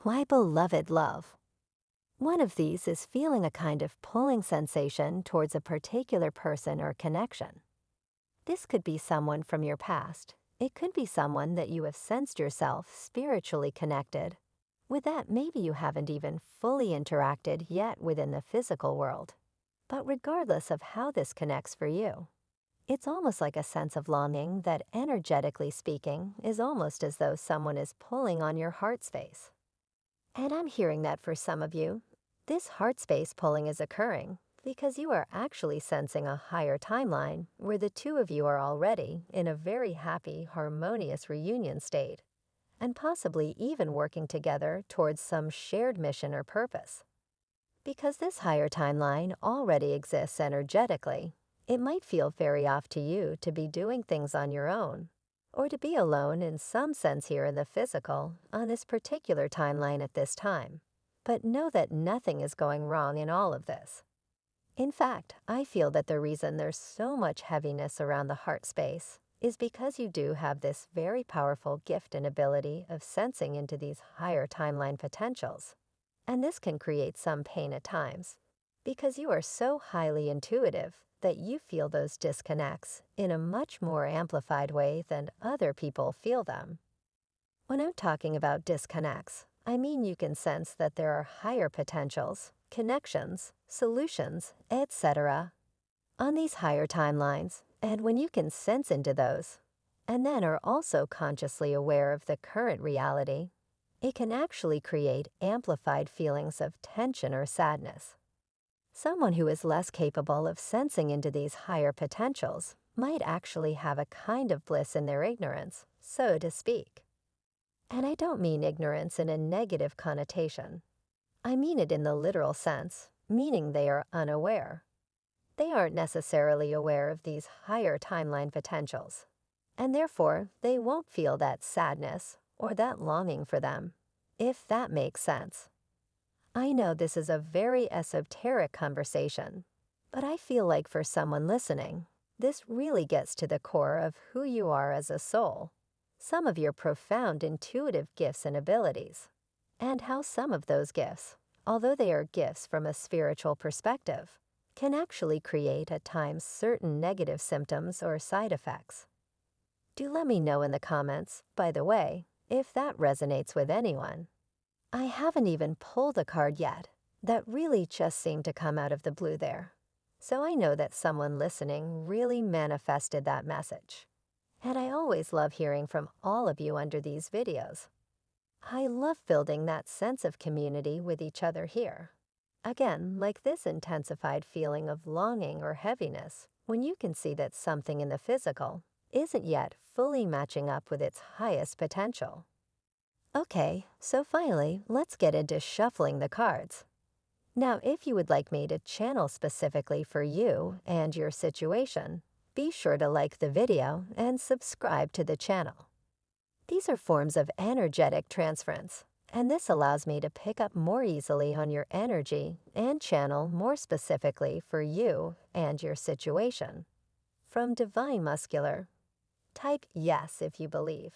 Why beloved love? One of these is feeling a kind of pulling sensation towards a particular person or connection. This could be someone from your past. It could be someone that you have sensed yourself spiritually connected. With that, maybe you haven't even fully interacted yet within the physical world. But regardless of how this connects for you, it's almost like a sense of longing that, energetically speaking, is almost as though someone is pulling on your heart space. And I'm hearing that for some of you, this heart space pulling is occurring because you are actually sensing a higher timeline where the two of you are already in a very happy, harmonious reunion state, and possibly even working together towards some shared mission or purpose. Because this higher timeline already exists energetically, it might feel very off to you to be doing things on your own, or to be alone in some sense here in the physical on this particular timeline at this time. But know that nothing is going wrong in all of this. In fact, I feel that the reason there's so much heaviness around the heart space is because you do have this very powerful gift and ability of sensing into these higher timeline potentials. And this can create some pain at times, because you are so highly intuitive that you feel those disconnects in a much more amplified way than other people feel them. When I'm talking about disconnects, I mean you can sense that there are higher potentials, connections, solutions, etc. on these higher timelines, and when you can sense into those, and then are also consciously aware of the current reality, it can actually create amplified feelings of tension or sadness. Someone who is less capable of sensing into these higher potentials might actually have a kind of bliss in their ignorance, so to speak. And I don't mean ignorance in a negative connotation. I mean it in the literal sense, meaning they are unaware. They aren't necessarily aware of these higher timeline potentials, and therefore they won't feel that sadness or that longing for them, if that makes sense. I know this is a very esoteric conversation, but I feel like for someone listening, this really gets to the core of who you are as a soul, some of your profound intuitive gifts and abilities, and how some of those gifts, although they are gifts from a spiritual perspective, can actually create at times certain negative symptoms or side effects. Do let me know in the comments, by the way, if that resonates with anyone. I haven't even pulled a card yet. That really just seemed to come out of the blue there. So I know that someone listening really manifested that message. And I always love hearing from all of you under these videos. I love building that sense of community with each other here. Again, like this intensified feeling of longing or heaviness when you can see that something in the physical isn't yet fully matching up with its highest potential. Okay, so finally, let's get into shuffling the cards. Now, if you would like me to channel specifically for you and your situation, be sure to like the video and subscribe to the channel. These are forms of energetic transference, and this allows me to pick up more easily on your energy and channel more specifically for you and your situation. From Divine Muscular, type yes if you believe.